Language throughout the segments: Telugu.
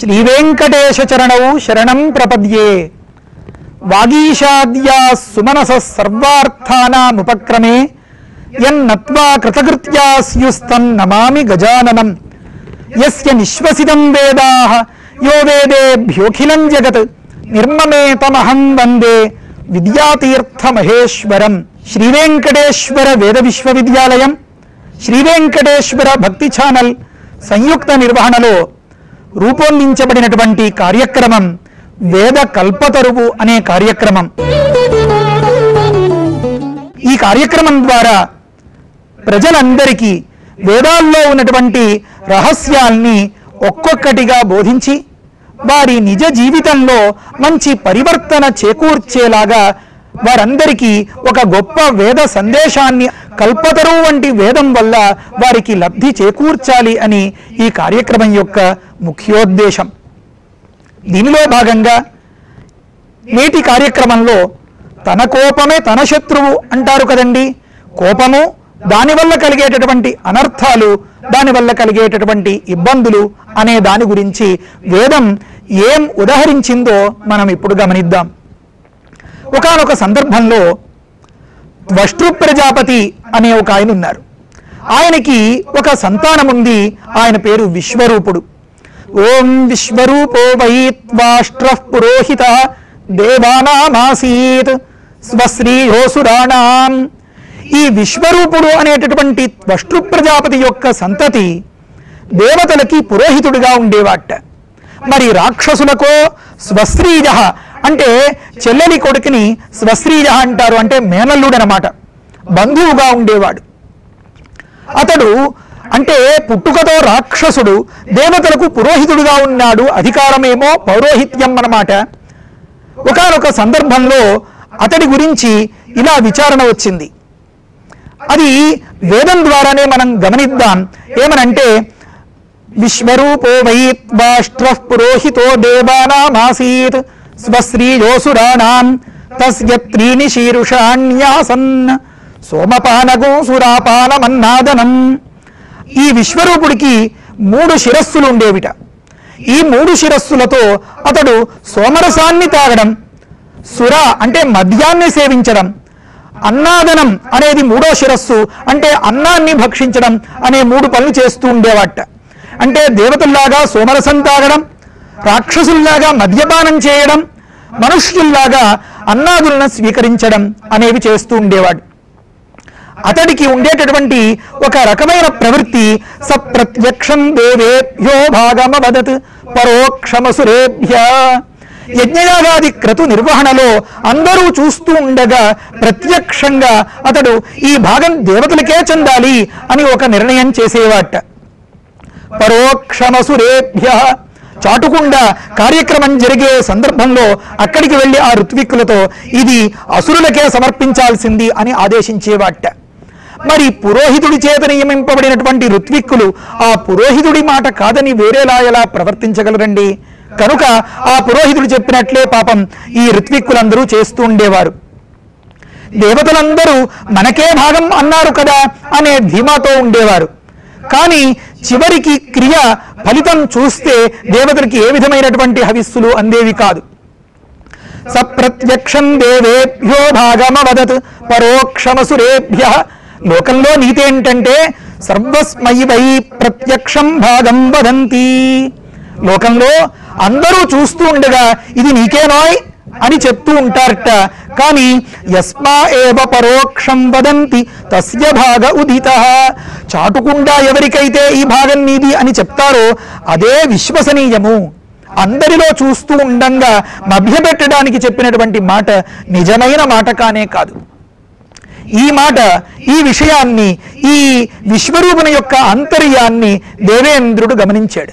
శ్రీవేంకటేశ చరణౌ శరణం ప్రపద్యే. వాగీషాద్యా సుమనస సర్వార్థానాముపక్రమే యన్నత్వా కృతకృత్యా స్యుస్తం నమామి గజాననం. యస్య నిశ్వసితం వేదాః యో వేదేభ్యోఖిలం జగత్ నిర్మమేతమహం వందే విద్యాతీర్థ మహేశ్వరం. శ్రీవేంకటేశ్వర వేద విశ్వవిద్యాలయం, శ్రీవేంకటేశ్వర భక్తి ఛానల్ సంయుక్త నిర్వహణలో రూపొందించబడినటువంటి కార్యక్రమం వేద కల్పతరువు అనే కార్యక్రమం. ఈ కార్యక్రమం ద్వారా ప్రజలందరికీ వేదాల్లో ఉన్నటువంటి రహస్యాల్ని ఒక్కొక్కటిగా బోధించి వారి నిజ జీవితంలో మంచి పరివర్తన చేకూర్చేలాగా వారందరికీ ఒక గొప్ప వేద సందేశాన్ని కల్పతరువు వంటి వేదం వల్ల వారికి లబ్ధి చేకూర్చాలి అని ఈ కార్యక్రమం యొక్క ముఖ్యోద్దేశం. దీనిలో భాగంగా నేటి కార్యక్రమంలో తన కోపమే తన శత్రువు అంటారు కదండి. కోపము, దానివల్ల కలిగేటటువంటి అనర్థాలు, దానివల్ల కలిగేటటువంటి ఇబ్బందులు అనే దాని గురించి వేదం ఏం ఉదహరించిందో మనం ఇప్పుడు గమనిద్దాం. ఒకానొక సందర్భంలో త్వష్టృ ప్రజాపతి అనే ఒక ఆయన ఉన్నారు. ఆయనకి ఒక సంతానం ఉంది. ఆయన పేరు విశ్వరూపుడు. ఓం విశ్వరూపో వై త్వాష్ట్రః పురోహితః దేవానామాసీత్ స్వశ్రీయోసురాణాం. ఈ విశ్వరూపుడు అనేటటువంటి త్వష్టృ ప్రజాపతి యొక్క సంతతి దేవతలకి పురోహితుడిగా ఉండేవాట. మరి రాక్షసులకో స్వశ్రీజ అంటే చెల్లెలి కొడుకుని స్వశ్రీజ అంటారు, అంటే మేనల్లుడు అన్నమాట, బంధువుగా ఉండేవాడు. అతడు అంటే పుట్టుకతో రాక్షసుడు, దేవతలకు పురోహితుడుగా ఉన్నాడు. అధికారమేమో పౌరోహిత్యం అన్నమాట. ఒకానొక సందర్భంలో అతడి గురించి ఇలా విచారణ వచ్చింది. అది వేదం ద్వారానే మనం గమనిద్దాం. ఏమనంటే విశ్వరూపో వై త్వాష్ట్రః పురోహితో దేవానామాసీత్ స్వశ్రీయోసురాణాం తస్య త్రీణి శీర్షాణ్యాసన్ సోమపానగో సురాపానమన్నాదనం. ఈ విశ్వరూపుడికి 3 శిరస్సులు ఉండేవిట. ఈ 3 శిరస్సులతో అతడు సోమరసాన్ని తాగడం, సుర అంటే మద్యాన్ని సేవించడం, అన్నాదనం అనేది 3వ శిరస్సు అంటే అన్నాన్ని భక్షించడం అనే 3 పనులు చేస్తూ ఉండేవాట. అంటే దేవతల్లాగా సోమరసం తాగడం, రాక్షసుల్లాగా మద్యపానం చేయడం, మనుష్యుల్లాగా అన్నాదులను స్వీకరించడం అనేవి చేస్తూ ఉండేవాడు. అతడికి ఉండేటటువంటి ఒక రకమైన ప్రవృత్తి సప్రత్యక్షం దేవేభ్యో భాగమవదత్ పరోక్షమసురేభ్య. యజ్ఞయాగాది క్రతు నిర్వహణలో అందరూ చూస్తూ ఉండగా ప్రత్యక్షంగా అతడు ఈ భాగం దేవతలకే చెందాలి అని ఒక నిర్ణయం చేసేవాట. పరోక్షమసురేభ్య, చాటుకుండా కార్యక్రమం జరిగే సందర్భంలో అక్కడికి వెళ్ళి ఆ ఋత్విక్కులతో ఇది అసురులకే సమర్పించాల్సింది అని ఆదేశించేవాట. మరి పురోహితుడి చేత నియమింపబడినటువంటి ఋత్విక్కులు ఆ పురోహితుడి మాట కాదని వేరేలా ఎలా ప్రవర్తించగలరండి? కనుక ఆ పురోహితుడు చెప్పినట్లే పాపం ఈ ఋత్విక్కులందరూ చేస్తూ ఉండేవారు. దేవతలందరూ మనకే భాగం అన్నారు కదా అనే ధీమాతో ఉండేవారు. కానీ చివరికి క్రియ ఫలితం చూస్తే దేవతలకి ఏ విధమైనటువంటి హవిస్సులు అందేవి కాదు. సప్రత్యక్షం దేవేభ్యో భాగమవదత్ పరోక్షమసురేభ్య. లోకంలో నీతి ఏంటంటే సర్వస్మై వై ప్రత్యక్షం భాగం వదంతి. లోకంలో అందరూ చూస్తూ ఉండగా ఇది నీకేనోయ్ అని చెప్తూ ఉంటారట. కానీ యస్మా ఏవ పరోక్షం వదంతి తస్య భాగ ఉదితః. చాటుకుండా ఎవరికైతే ఈ భాగం నీది అని చెప్తారో అదే విశ్వసనీయము. అందరిలో చూస్తూ ఉండంగా మభ్యపెట్టడానికి చెప్పినటువంటి మాట నిజమైన మాట కానే కాదు. ఈ మాట, ఈ విషయాన్ని, ఈ విశ్వరూపుని యొక్క అంతర్యాన్ని దేవేంద్రుడు గమనించాడు.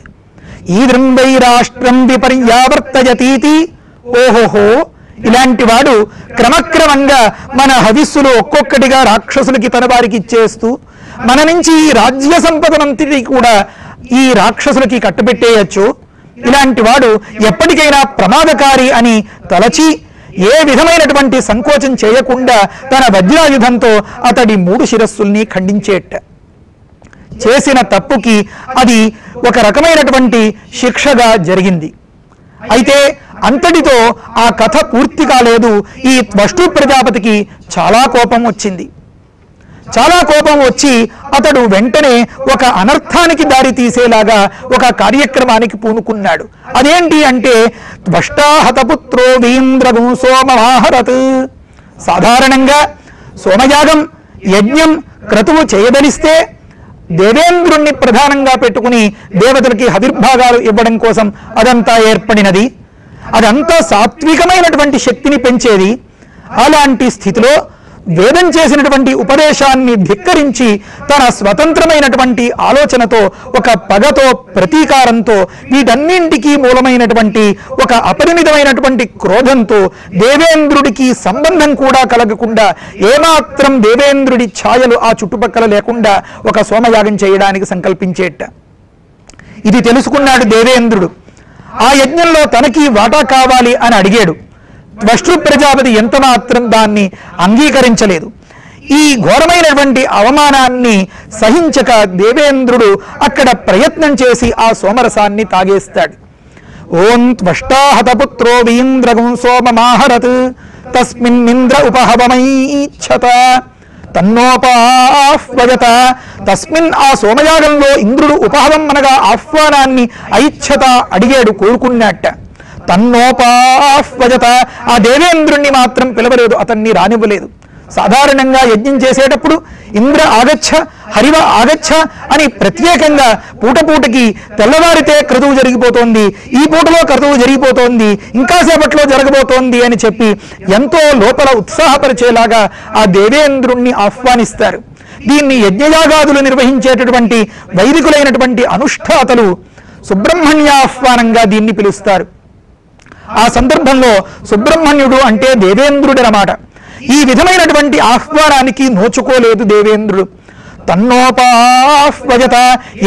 ఈ దృంవై రాష్ట్రం విపర్యావర్తయతీతి. ఓహోహో, ఇలాంటి వాడు క్రమక్రమంగా మన హవిస్సులు ఒక్కొక్కటిగా రాక్షసులకి తన వారికి ఇచ్చేస్తూ మన నుంచి ఈ రాజ్య సంపదనంతటి కూడా ఈ రాక్షసులకి కట్టుబెట్టేయచ్చు. ఇలాంటి వాడు ఎప్పటికైనా ప్రమాదకారి అని తలచి ఏ విధమైనటువంటి సంకోచం చేయకుండా తన వజ్రాయుధంతో అతడి 3 శిరస్సుల్ని ఖండించేట. చేసిన తప్పుకి అది ఒక రకమైనటువంటి శిక్షగా జరిగింది. అయితే అంతటితో ఆ కథ పూర్తి కాలేదు. ఈ త్వష్టు ప్రజాపతికి చాలా కోపం వచ్చింది. చాలా కోపం వచ్చి అతడు వెంటనే ఒక అనర్థానికి దారి తీసేలాగా ఒక కార్యక్రమానికి పూనుకున్నాడు. అదేంటి అంటే త్వష్టాహతపుత్రో వీంద్రగం సోమమాహరత్. సాధారణంగా సోమయాగం, యజ్ఞం, క్రతువు చేయదలిస్తే దేవేంద్రుణ్ణి ప్రధానంగా పెట్టుకుని దేవతలకి హవిర్భాగాలు ఇవ్వడం కోసం అదంతా ఏర్పడినది. అదంతా సాత్వికమైనటువంటి శక్తిని పెంచేది. అలాంటి స్థితిలో వేదం చేసినటువంటి ఉపదేశాన్ని ధిక్కరించి తన స్వతంత్రమైనటువంటి ఆలోచనతో, ఒక పగతో, ప్రతీకారంతో, వీటన్నింటికీ మూలమైనటువంటి ఒక అపరిమితమైనటువంటి క్రోధంతో దేవేంద్రుడికి సంబంధం కూడా కలగకుండా, ఏమాత్రం దేవేంద్రుడి ఛాయలు ఆ చుట్టుపక్కల లేకుండా ఒక సోమయాగం చేయడానికి సంకల్పించేట. ఇది తెలుసుకున్నాడు దేవేంద్రుడు. ఆ యజ్ఞంలో తనకి వాటా కావాలి అని అడిగాడు. త్వష్టు ప్రజాపతి ఎంత మాత్రం దాన్ని అంగీకరించలేదు. ఈ ఘోరమైనటువంటి అవమానాన్ని సహించక దేవేంద్రుడు అక్కడ ప్రయత్నం చేసి ఆ సోమరసాన్ని తాగేస్తాడు. ఓం త్వష్టాహతపుత్రో వీంద్రగం సోమమాహరత్ తస్మిన్నింద్ర ఉపహవమైచ్చత తన్నోపాహ్వయత. తస్మిన్, ఆ సోమయాగంలో ఇంద్రుడు ఉపహవం అనగా ఆహ్వానాన్ని ఐచ్ఛత అడిగాడు, కోరుకున్నట్ట. తన్నోపాహ్వయత, ఆ దేవేంద్రుణ్ణి మాత్రం పిలవలేదు, అతన్ని రానివ్వలేదు. సాధారణంగా యజ్ఞం చేసేటప్పుడు ఇంద్ర ఆగచ్చ, హరివ ఆగచ్చ అని ప్రత్యేకంగా పూటకి తెల్లవారితే క్రతువు జరిగిపోతోంది, ఈ పూటలో క్రతువు జరిగిపోతోంది, ఇంకాసేపట్లో జరగబోతోంది అని చెప్పి ఎంతో లోపల ఉత్సాహపరిచేలాగా ఆ దేవేంద్రుణ్ణి ఆహ్వానిస్తారు. దీన్ని యజ్ఞయాగాదులు నిర్వహించేటటువంటి వైదికులైనటువంటి అనుష్ఠాతలు సుబ్రహ్మణ్యాహ్వానంగా దీన్ని పిలుస్తారు. ఆ సందర్భంలో సుబ్రహ్మణ్యుడు అంటే దేవేంద్రుడు అన్నమాట. ఈ విధమైనటువంటి ఆహ్వానానికి నోచుకోలేదు దేవేంద్రుడు. తన్నోపాహ్వయత.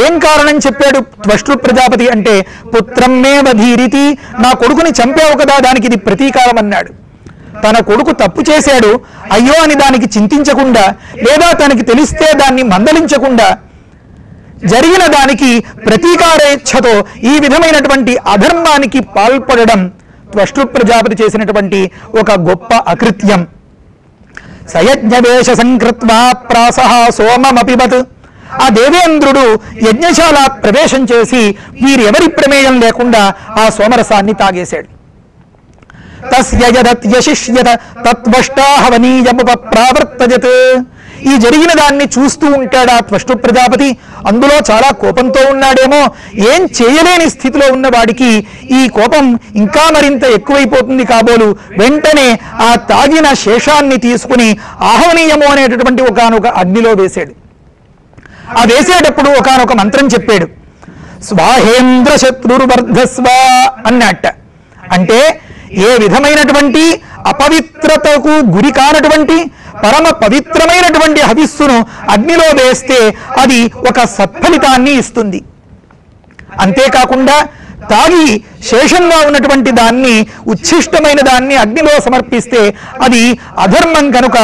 ఏం కారణం చెప్పాడు త్వష్టు ప్రజాపతి అంటే, పుత్రం మే వధీరితి, నా కొడుకుని చంపావు కదా, దానికి ఇది ప్రతీకారం అన్నాడు. తన కొడుకు తప్పు చేశాడు, అయ్యో అని దానికి చింతించకుండా, లేదా తనకి తెలిస్తే దాన్ని మందలించకుండా, జరిగిన దానికి ప్రతీకారేచ్ఛతో ఈ విధమైనటువంటి అధర్మానికి పాల్పడడం త్వష్టు ప్రజాపతి చేసినటువంటి ఒక గొప్ప అకృత్యం. సయజ్ఞవేష సంకృత్వా ప్రాసహ సోమమపిబత్. ఆ దేవేంద్రుడు యజ్ఞశాల ప్రవేశం చేసి వీరెవరి ప్రమేయం లేకుండా ఆ సోమరసాన్ని తాగేశాడు. తస్య యదత్యశిష్యత తత్వష్టాహవనీయముపప్రావర్తయత్. ఈ జరిగిన దాన్ని చూస్తూ ఉంటాడు ఆ త్వష్టు ప్రజాపతి. అందులో చాలా కోపంతో ఉన్నాడేమో, ఏం చేయలేని స్థితిలో ఉన్నవాడికి ఈ కోపం ఇంకా మరింత ఎక్కువైపోతుంది కాబోలు. వెంటనే ఆ తాగిన శేషాన్ని తీసుకుని ఆహవనీయము అనేటటువంటి ఒకానొక అగ్నిలో వేశాడు. ఆ వేసేటప్పుడు ఒకానొక మంత్రం చెప్పాడు, స్వాహేంద్ర శత్రుర్వర్ధస్వ అన్నట్ట. అంటే ఏ విధమైనటువంటి అపవిత్రతకు గురి కానటువంటి పరమ పవిత్రమైనటువంటి హవిస్సును అగ్నిలో వేస్తే అది ఒక సత్ఫలితాన్ని ఇస్తుంది. అంతేకాకుండా తాగి శేషంగా ఉన్నటువంటి దాన్ని, ఉచ్ఛిష్టమైన దాన్ని అగ్నిలో సమర్పిస్తే అది అధర్మం కనుక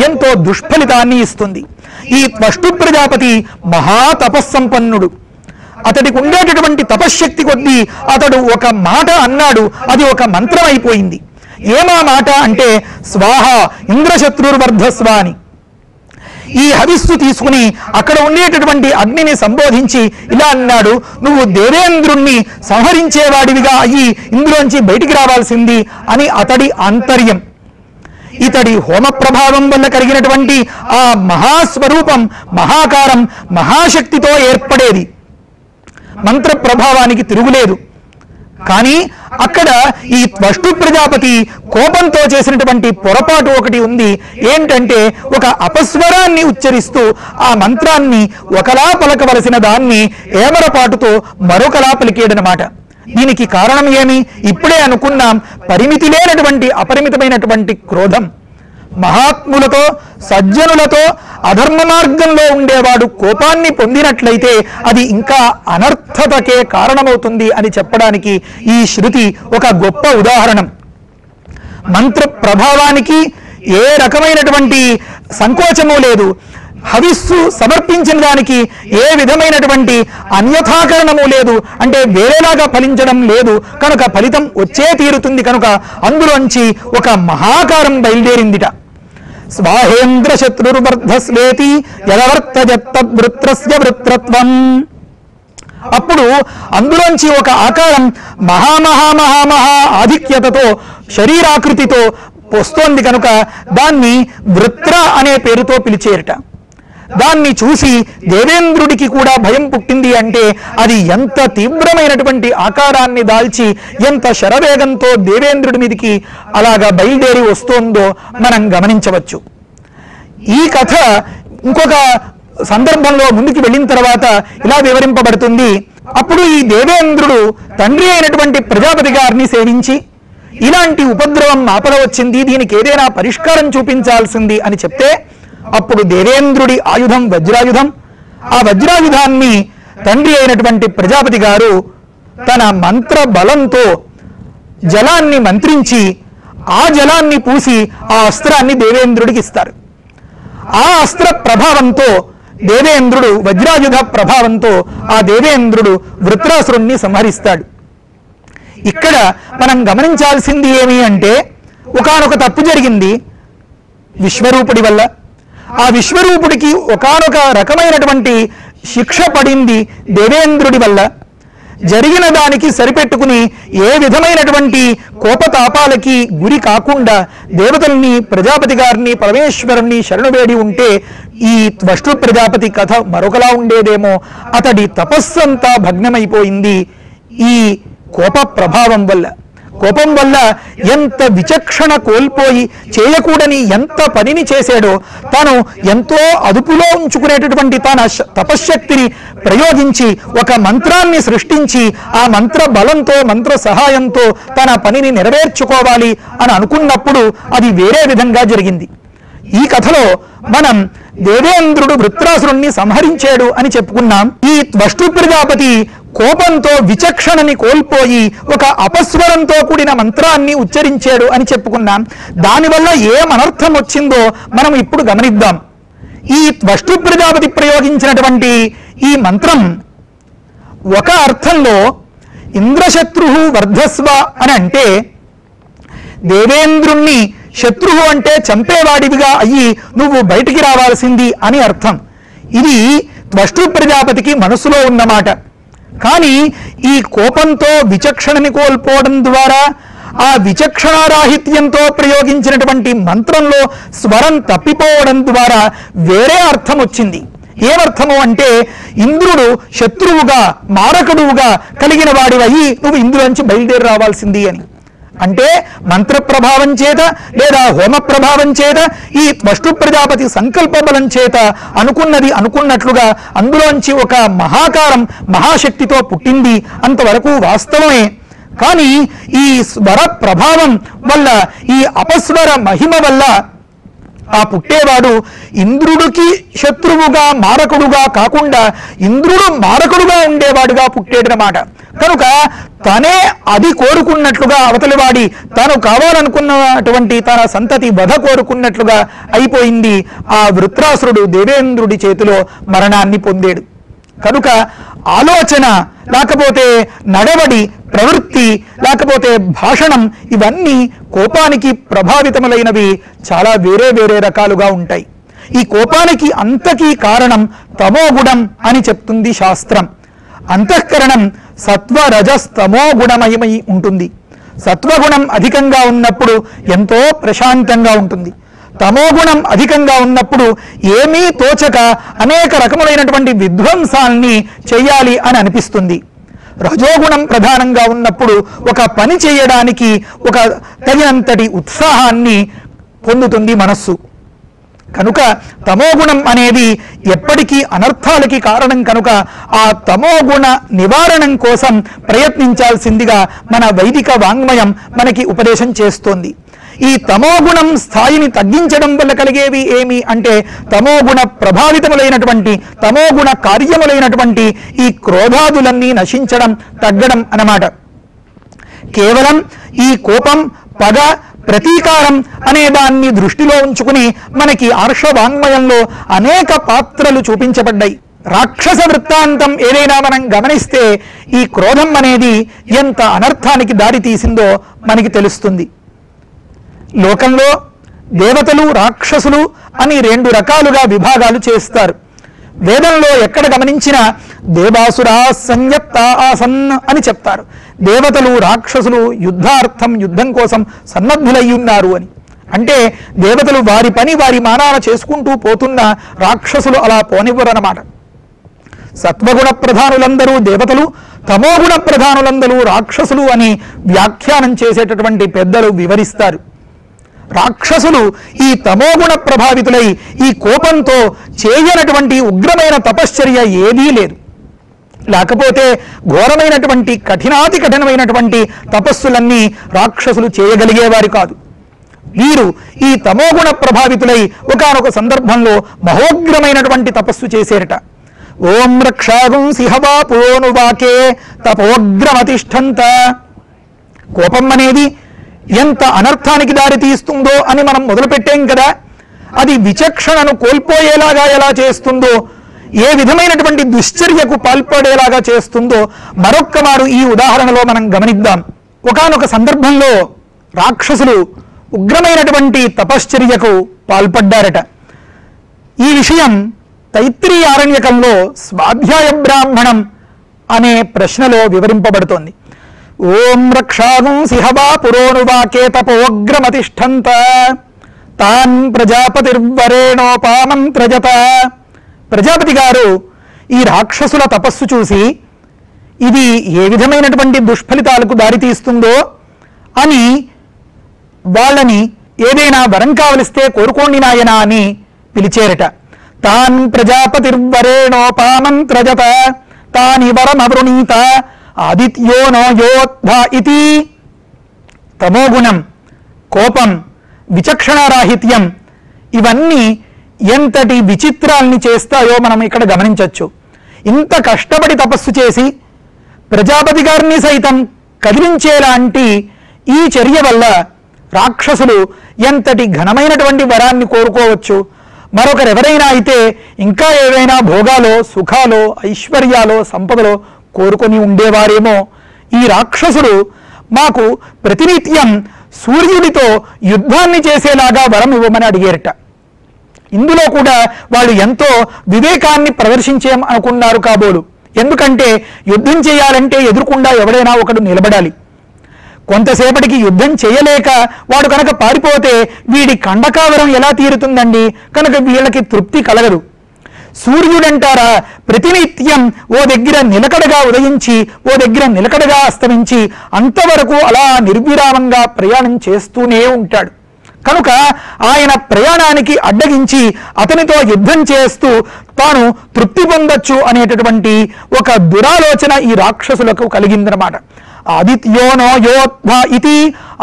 ఎంతో దుష్ఫలితాన్ని ఇస్తుంది. ఈ త్వష్టు ప్రజాపతి మహాతపస్సంపన్నుడు. అతడికి ఉండేటటువంటి తపశ్శక్తి కొద్దీ అతడు ఒక మాట అన్నాడు, అది ఒక మంత్రం అయిపోయింది. ఏమా మాట అంటే స్వాహ ఇంద్రశత్రుర్వర్ధస్వ అని. ఈ హవిస్సు తీసుకుని అక్కడ ఉండేటటువంటి అగ్నిని సంబోధించి ఇలా అన్నాడు, నువ్వు దేవేంద్రుణ్ణి సంహరించేవాడివిగా అయ్యి ఇందులోంచి బయటికి రావాల్సింది అని అతడి ఆంతర్యం. ఇతడి హోమ ప్రభావం వల్ల కలిగినటువంటి ఆ మహాస్వరూపం, మహాకారం, మహాశక్తితో ఏర్పడేది. మంత్ర ప్రభావానికి తిరుగులేదు. కానీ అక్కడ ఈ త్వష్టు ప్రజాపతి కోపంతో చేసినటువంటి పొరపాటు ఒకటి ఉంది. ఏంటంటే ఒక అపస్వరాన్ని ఉచ్చరిస్తూ ఆ మంత్రాన్ని ఒకలా పలకవలసిన దాన్ని ఏమరపాటుతో మరొకలా పలికేడనమాట. దీనికి కారణం ఏమి? ఇప్పుడే అనుకున్నాం, పరిమితి లేనటువంటి అపరిమితమైనటువంటి క్రోధం. మహాత్ములతో, సజ్జనులతో అధర్మ మార్గంలో ఉండేవాడు కోపాన్ని పొందినట్లయితే అది ఇంకా అనర్థతకే కారణమవుతుంది అని చెప్పడానికి ఈ శృతి ఒక గొప్ప ఉదాహరణం. మంత్ర ప్రభావానికి ఏ రకమైనటువంటి సంకోచము లేదు. హవిస్సు సమర్పించిన దానికి ఏ విధమైనటువంటి అన్యథాకరణము లేదు, అంటే వేరేలాగా ఫలించడం లేదు కనుక ఫలితం వచ్చే తీరుతుంది. కనుక అందులోంచి ఒక మహాకారం బయలుదేరిందిట. స్వాహేంద్ర శత్రుర్వర్ధస్వేతి యదవర్తజత్తద్వృత్రస్య వృత్రత్వం. అప్పుడు అందులోంచి ఒక ఆకారం మహామహామహామహా ఆధిక్యతతో శరీరాకృతితో వస్తోంది కనుక దాన్ని వృత్ర అనే పేరుతో పిలిచేరట. దాన్ని చూసి దేవేంద్రుడికి కూడా భయం పుట్టింది. అంటే అది ఎంత తీవ్రమైనటువంటి ఆకారాన్ని దాల్చి ఎంత శరవేగంతో దేవేంద్రుడి మీదకి అలాగా బయలుదేరి వస్తోందో మనం గమనించవచ్చు. ఈ కథ ఇంకొక సందర్భంలో ముందుకు వెళ్ళిన తర్వాత ఇలా వివరింపబడుతుంది. అప్పుడు ఈ దేవేంద్రుడు తండ్రి అయినటువంటి ప్రజాపతి గారిని సేవించి ఇలాంటి ఉపద్రవం ఆపద వచ్చింది, దీనికి ఏదైనా పరిష్కారం చూపించాల్సింది అని చెప్తే అప్పుడు దేవేంద్రుడి ఆయుధం వజ్రాయుధం. ఆ వజ్రాయుధాన్ని తండ్రి అయినటువంటి ప్రజాపతి గారు తన మంత్ర బలంతో జలాన్ని మంత్రించి ఆ జలాన్ని పూసి ఆ అస్త్రాన్ని దేవేంద్రుడికి ఇస్తారు. ఆ అస్త్ర ప్రభావంతో దేవేంద్రుడు వజ్రాయుధ ప్రభావంతో ఆ దేవేంద్రుడు వృత్రాసురుణ్ణి సంహరిస్తాడు. ఇక్కడ మనం గమనించాల్సింది ఏమి అంటే ఒకానొక తప్పు జరిగింది విశ్వరూపుడి వల్ల. ఆ విశ్వరూపుడికి ఒకానొక రకమైనటువంటి శిక్ష పడింది దేవేంద్రుడి వల్ల. జరిగిన దానికి సరిపెట్టుకుని ఏ విధమైనటువంటి కోపతాపాలకి గురి కాకుండా దేవతల్ని ప్రజాపతి గారిని పరమేశ్వరుణ్ణి శరణువేడి ఉంటే ఈ త్వష్టు ప్రజాపతి కథ మరొకలా ఉండేదేమో. అతడి తపస్సంతా భగ్నమైపోయింది ఈ కోప ప్రభావం వల్ల. కోపం వల్ల ఎంత విచక్షణ కోల్పోయి చేయకూడని ఎంత పనిని చేశాడో, తాను ఎంతో అదుపులో ఉంచుకునేటటువంటి తన తపశ్శక్తిని ప్రయోగించి ఒక మంత్రాన్ని సృష్టించి ఆ మంత్ర బలంతో మంత్ర సహాయంతో తన పనిని నెరవేర్చుకోవాలి అని అనుకున్నప్పుడు అది వేరే విధంగా జరిగింది. ఈ కథలో మనం దేవేంద్రుడు వృత్రాసురుణ్ణి సంహరించాడు అని చెప్పుకున్నాం. ఈ త్వష్టు ప్రజాపతి కోపంతో విచక్షణని కోల్పోయి ఒక అపస్వరంతో కూడిన మంత్రాన్ని ఉచ్చరించాడు అని చెప్పుకున్నాం. దానివల్ల ఏం అనర్థం వచ్చిందో మనం ఇప్పుడు గమనిద్దాం. ఈ త్వష్టు ప్రజాపతి ప్రయోగించినటువంటి ఈ మంత్రం ఒక అర్థంలో ఇంద్రశత్రు వర్ధస్వ అని అంటే దేవేంద్రుణ్ణి శత్రువు అంటే చంపేవాడివిగా అయ్యి నువ్వు బయటికి రావాల్సింది అని అర్థం. ఇది త్వష్టు ప్రజాపతికి మనసులో ఉన్నమాట. కానీ ఈ కోపంతో విచక్షణని కోల్పోవడం ద్వారా ఆ విచక్షణారాహిత్యంతో ప్రయోగించినటువంటి మంత్రంలో స్వరం తప్పిపోవడం ద్వారా వేరే అర్థం వచ్చింది. ఏమర్థము అంటే ఇంద్రుడు శత్రువుగా మారకుడువుగా కలిగిన వాడివయ్యి నువ్వు ఇందులోంచి బయలుదేరి రావాల్సింది అని. అంటే మంత్ర ప్రభావం చేత లేదా హోమ ప్రభావం చేత ఈ త్వష్టు ప్రజాపతి సంకల్ప బలం చేత అనుకున్నది అనుకున్నట్లుగా అందులోంచి ఒక మహాకారం మహాశక్తితో పుట్టింది. అంతవరకు వాస్తవమే. కానీ ఈ స్వర ప్రభావం వల్ల ఈ అపస్వర మహిమ వల్ల ఆ పుట్టేవాడు ఇంద్రుడికి శత్రువుగా మారకుడుగా కాకుండా ఇంద్రుడు మారకుడుగా ఉండేవాడుగా పుట్టేటన్నమాట. కనుక తనే అది కోరుకున్నట్లుగా అవతలివాడి తాను కావాలనుకున్నటువంటి తన సంతతి వధ కోరుకున్నట్లుగా అయిపోయింది. ఆ వృత్రాసురుడు దేవేంద్రుడి చేతిలో మరణాన్ని పొందాడు. కనుక ఆలోచన లేకపోతే నడవడి ప్రవృత్తి లేకపోతే భాషణం ఇవన్నీ కోపానికి ప్రభావితములైనవి చాలా వేరే వేరే రకాలుగా ఉంటాయి. ఈ కోపానికి అంతకీ కారణం తమోగుణం అని చెప్తుంది శాస్త్రం. అంతఃకరణం సత్వ రజస్తమో గుణమయమై ఉంటుంది. సత్వగుణం అధికంగా ఉన్నప్పుడు ఎంతో ప్రశాంతంగా ఉంటుంది. తమోగుణం అధికంగా ఉన్నప్పుడు ఏమీ తోచక అనేక రకములైనటువంటి విధ్వంసాల్ని చెయ్యాలి అని అనిపిస్తుంది. రజోగుణం ప్రధానంగా ఉన్నప్పుడు ఒక పని చేయడానికి ఒక తగినంతటి ఉత్సాహాన్ని పొందుతుంది మనస్సు. కనుక తమోగుణం అనేది ఎప్పటికీ అనర్థాలకి కారణం. కనుక ఆ తమోగుణ నివారణం కోసం ప్రయత్నించాల్సిందిగా మన వైదిక వాంగ్మయం మనకి ఉపదేశం చేస్తోంది. ఈ తమోగుణం స్థాయిని తగ్గించడం వల్ల కలిగేవి ఏమి అంటే తమోగుణ ప్రభావితములైనటువంటి తమోగుణ కార్యములైనటువంటి ఈ క్రోధాదులన్నీ నశించడం తగ్గడం అన్నమాట. కేవలం ఈ కోపం పగ ప్రతీకారం అనే దాన్ని దృష్టిలో ఉంచుకుని మనకి ఆర్షవాంగ్మయంలో అనేక పాత్రలు చూపించబడ్డాయి. రాక్షస వృత్తాంతం ఏదైనా మనం గమనిస్తే ఈ క్రోధం అనేది ఎంత అనర్థానికి దారి తీసిందో మనకి తెలుస్తుంది. లోకంలో దేవతలు రాక్షసులు అని 2 రకాలుగా విభాగాలు చేస్తారు. వేదంలో ఎక్కడ గమనించినా దేవాసురా సంయత్త ఆసన్ అని చెప్తారు. దేవతలు రాక్షసులు యుద్ధం కోసం సన్నద్ధులై ఉన్నారు అని. అంటే దేవతలు వారి పని వారి మానాన చేసుకుంటూ పోతున్న రాక్షసులు అలా పోనివ్వరన్నమాట. సత్వగుణ ప్రధానులందరూ దేవతలు, తమోగుణ ప్రధానులందరూ రాక్షసులు అని వ్యాఖ్యానం చేసేటటువంటి పెద్దలు వివరిస్తారు. రాక్షసులు ఈ తమోగుణ ప్రభావితులై ఈ కోపంతో చేయనటువంటి ఉగ్రమైన తపశ్చర్య ఏదీ లేదు. లేకపోతే ఘోరమైనటువంటి కఠినాతి కఠినమైనటువంటి తపస్సులన్నీ రాక్షసులు చేయగలిగేవారు కాదు. వీరు ఈ తమోగుణ ప్రభావితులై ఒకానొక సందర్భంలో మహోగ్రమైనటువంటి తపస్సు చేసేరట. ఓం రక్షాగుం సిహవా పురోనువాకే తపోగ్రమతిష్ఠంత. కోపం అనేది ఎంత అనర్థానికి దారి తీస్తుందో అని మనం మొదలుపెట్టాం కదా. అది విచక్షణను కోల్పోయేలాగా ఎలా చేస్తుందో, ఏ విధమైనటువంటి దుశ్చర్యకు పాల్పడేలాగా చేస్తుందో మరొక్క మారు ఈ ఉదాహరణలో మనం గమనిద్దాం. ఒకానొక సందర్భంలో రాక్షసులు ఉగ్రమైనటువంటి తపశ్చర్యకు పాల్పడ్డారట. ఈ విషయం తైత్రీయ ఆరణ్యకంలో స్వాధ్యాయ బ్రాహ్మణం అనే ప్రశ్నలో వివరింపబడుతోంది. ఓం రక్షాగుం సిహవా పురోనువాకే తపోగ్రమతిష్ఠంత తాన్ ప్రజాపతిర్వరేణోపామంత్రజత. ప్రజాపతి గారు ఈ రాక్షసుల తపస్సు చూసి ఇది ఏ విధమైనటువంటి దుష్ఫలితాలకు దారితీస్తుందో అని వాళ్ళని ఏదైనా వరం కావలిస్తే కోరుకోండి నాయనా అని పిలిచేరట. తాన్ ప్రజాపతిర్వరేణోపామంత్రజత తాని వరమవృణీత ఆదిత్యో నో యోద్ధ ఇతి. తమోగుణం, కోపం, విచక్షణారాహిత్యం ఇవన్నీ ఎంతటి విచిత్రాల్ని చేస్తాయో మనం ఇక్కడ గమనించవచ్చు. ఇంత కష్టపడి తపస్సు చేసి ప్రజాపతి గారిని సైతం కదిలించేలాంటి ఈ చర్య వల్ల రాక్షసులు ఎంతటి ఘనమైనటువంటి వరాన్ని కోరుకోవచ్చు. మరొకరెవరైనా అయితే ఇంకా ఏవైనా భోగాలో, సుఖాలో, ఐశ్వర్యాలో, సంపదలో కోరుకొని ఉండేవారేమో. ఈ రాక్షసులు మాకు ప్రతినిత్యం సూర్యుడితో యుద్ధాన్ని చేసేలాగా వరం ఇవ్వమని అడిగేరట. ఇందులో కూడా వాళ్ళు ఎంతో వివేకాన్ని ప్రదర్శించేం అనుకున్నారు కాబోలు. ఎందుకంటే యుద్ధం చేయాలంటే ఎదురుకుండా ఎవడైనా ఒకడు నిలబడాలి. కొంతసేపటికి యుద్ధం చేయలేక వాడు కనుక పారిపోతే వీడి కండకావరం ఎలా తీరుతుందండి? కనుక వీళ్ళకి తృప్తి కలగదు. సూర్యుడంటారా ప్రతినిత్యం ఓ దగ్గర నిలకడగా ఉదయించి ఓ దగ్గర నిలకడగా అస్తమించి అంతవరకు అలా నిర్విరామంగా ప్రయాణం చేస్తూనే ఉంటాడు. కనుక ఆయన ప్రయాణానికి అడ్డగించి అతనితో యుద్ధం చేస్తూ తాను తృప్తి పొందొచ్చు అనేటటువంటి ఒక దురాలోచన ఈ రాక్షసులకు కలిగిందనమాట. ఆదిత్యోనో యోద్ధ ఇతి.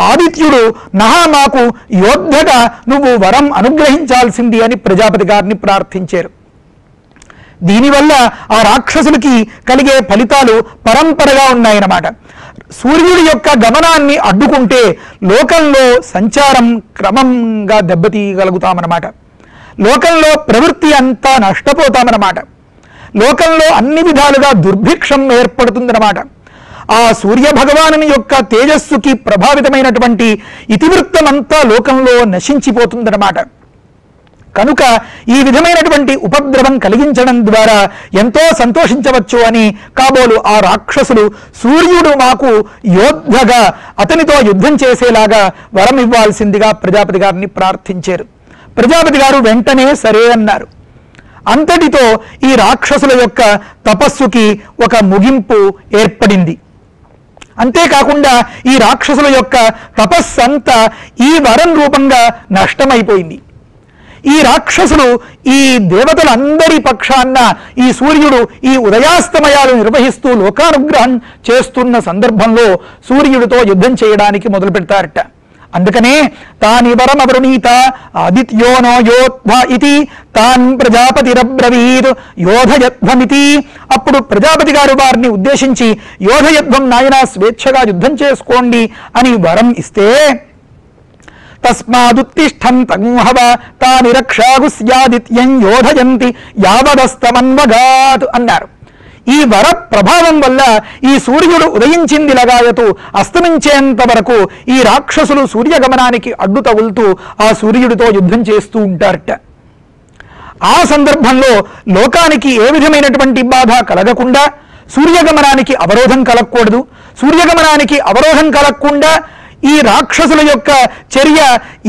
ఆదిత్యుడు నహా మాకు యోద్ధగా నువ్వు వరం అనుగ్రహించాల్సింది అని ప్రజాపతి గారిని ప్రార్థించారు. దీనివల్ల ఆ రాక్షసులకి కలిగే ఫలితాలు పరంపరగా ఉన్నాయన్నమాట. సూర్యుడి యొక్క గమనాన్ని అడ్డుకుంటే లోకంలో సంచారం క్రమంగా దెబ్బతీయగలుగుతామన్నమాట. లోకంలో ప్రవృత్తి అంతా నష్టపోతామన్నమాట. లోకంలో అన్ని విధాలుగా దుర్భిక్షం ఏర్పడుతుందన్నమాట. ఆ సూర్య భగవానుని యొక్క తేజస్సుకి ప్రభావితమైనటువంటి ఇతివృత్తమంతా లోకంలో నశించిపోతుందన్నమాట. కనుక ఈ విధమైనటువంటి ఉపద్రవం కలిగించడం ద్వారా ఎంతో సంతోషించవచ్చు అని కాబోలు ఆ రాక్షసులు సూర్యుడు మాకు యోద్ధగా అతనితో యుద్ధం చేసేలాగా వరం ఇవ్వాల్సిందిగా ప్రజాపతి గారిని ప్రార్థించారు. ప్రజాపతి గారు వెంటనే సరే అన్నారు. అంతటితో ఈ రాక్షసుల యొక్క తపస్సుకి ఒక ముగింపు ఏర్పడింది. అంతేకాకుండా ఈ రాక్షసుల యొక్క తపస్సంతా ఈ వరం రూపంగా నష్టమైపోయింది. ఈ రాక్షసులు ఈ దేవతలందరి పక్షాన ఈ సూర్యుడు ఈ ఉదయాస్తమయాలు నిర్వహిస్తూ లోకానుగ్రహం చేస్తున్న సందర్భంలో సూర్యుడితో యుద్ధం చేయడానికి మొదలు పెడతారట. అందుకనే తాని వరమవృణీత ఆదిత్యోనో యోద్ధ ఇతి తాన్ ప్రజాపతిరబ్రవీత్ యోధయధ్వమితి. అప్పుడు ప్రజాపతి గారు వారిని ఉద్దేశించి యోధయధ్వం నాయన స్వేచ్ఛగా యుద్ధం చేసుకోండి అని వరం ఇస్తే తస్మాదుత్తిష్టం హవ తాని రక్షాగుస్యాదిత్యం యోధయంతి యావదస్తమన్వగాత్ అన్నారు. ఈ వర ప్రభావం వల్ల ఈ సూర్యుడు ఉదయించింది లగాయతు అస్తమించేంత వరకు ఈ రాక్షసులు సూర్యగమనానికి అడ్డు తగులుతూ ఆ సూర్యుడితో యుద్ధం చేస్తూ ఉంటారట. ఆ సందర్భంలో లోకానికి ఏ విధమైనటువంటి బాధ కలగకుండా సూర్యగమనానికి అవరోధం కలగకూడదు. సూర్యగమనానికి అవరోధం కలగకుండా ఈ రాక్షసుల యొక్క చర్య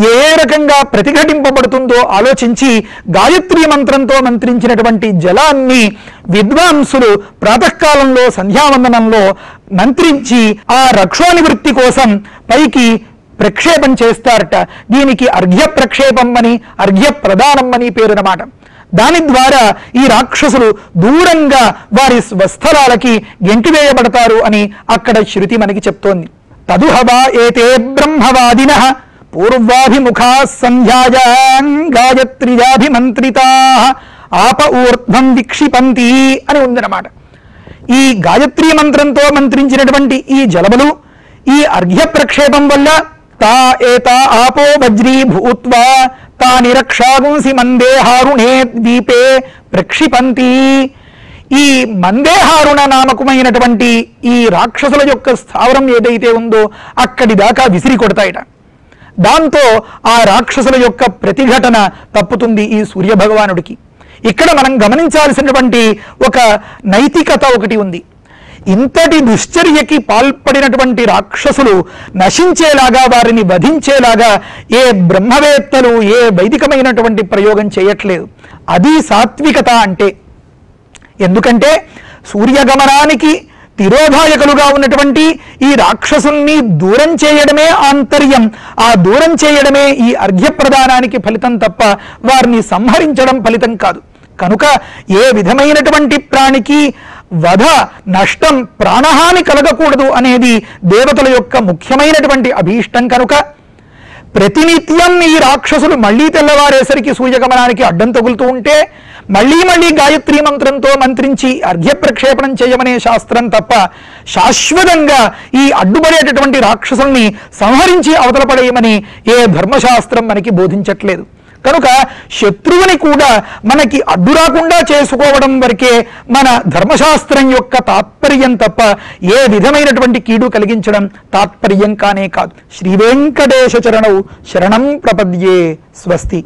ఏ రకంగా ప్రతిఘటింపబడుతుందో ఆలోచించి గాయత్రీ మంత్రంతో మంత్రించినటువంటి జలాన్ని విద్వాంసులు ప్రాతకాలంలో సంధ్యావందనంలో మంత్రించి ఆ రక్షోనివృత్తి కోసం పైకి ప్రక్షేపం చేస్తారట. దీనికి అర్ఘ్య ప్రక్షేపం అని అర్ఘ్య ప్రదానం అని పేరునమాట. దాని ద్వారా ఈ రాక్షసులు దూరంగా వారి స్వస్థలాలకి గెంటివేయబడతారు అని అక్కడ శృతి మనకి చెప్తోంది. తదుహవా ఏతే బ్రహ్మవాదినః పూర్వాభిముఖా సంధ్యాయాన్ గాయత్ర్యాభిమంత్రితాః ఆప ఊర్ధ్వం విక్షిపంతి అని ఉందన్నమాట. ఈ గాయత్రీ మంత్రంతో మంత్రించినటువంటి ఈ జలములు ఈ అర్ఘ్య ప్రక్షేపం వల్ల తా ఏతా ఆపో వజ్రీభూత్వా తాని రక్షాగుంసి మందేహారుణే ద్వీపే ప్రక్షిపంతి. ఈ మందేహారుణ నామకమైనటువంటి ఈ రాక్షసుల యొక్క స్థావరం ఏదైతే ఉందో అక్కడి దాకా విసిరి కొడతాయట. దాంతో ఆ రాక్షసుల యొక్క ప్రతిఘటన తప్పుతుంది ఈ సూర్యభగవానుడికి. ఇక్కడ మనం గమనించాల్సినటువంటి ఒక నైతికత ఒకటి ఉంది. ఇంతటి దుశ్చర్యకి పాల్పడినటువంటి రాక్షసులు నశించేలాగా వారిని వధించేలాగా ఏ బ్రహ్మవేత్తలు ఏ వైదికమైనటువంటి ప్రయోగం చేయట్లేదు. అది సాత్వికత అంటే. ఎందుకంటే సూర్యగమనానికి తిరోధాయకులుగా ఉన్నటువంటి ఈ రాక్షసుల్ని దూరం చేయడమే ఆంతర్యం. ఆ దూరం చేయడమే ఈ అర్ఘ్యప్రదానానికి ఫలితం తప్ప వారిని సంహరించడం ఫలితం కాదు. కనుక ఏ విధమైనటువంటి ప్రాణికి వధ నష్టం ప్రాణహాని కలగకూడదు అనేది దేవతల యొక్క ముఖ్యమైనటువంటి అభీష్టం. కనుక ప్రతినిత్యం ఈ రాక్షసులు మళ్లీ తెల్లవారేసరికి సూర్యగమనానికి అడ్డం తగులుతూ ఉంటే మళ్లీ గాయత్రీ మంత్రంతో మంత్రించి అర్ఘ్య ప్రక్షేపణం చేయమనే శాస్త్రం తప్ప శాశ్వతంగా ఈ అడ్డుపడేటటువంటి రాక్షసుల్ని సంహరించి అవతల పడేయమని ఏ ధర్మశాస్త్రం మనకి బోధించట్లేదు. కనుక శత్రువుని కూడా మనకి అడ్డు రాకుండా చేసుకోవడం వరకే మన ధర్మశాస్త్రం యొక్క తాత్పర్యం తప్ప ఏ విధమైనటువంటి కీడు కలిగించడం తాత్పర్యం కానే కాదు. శ్రీ వెంకటేశ చరణౌ శరణం ప్రపద్యే. స్వస్తి.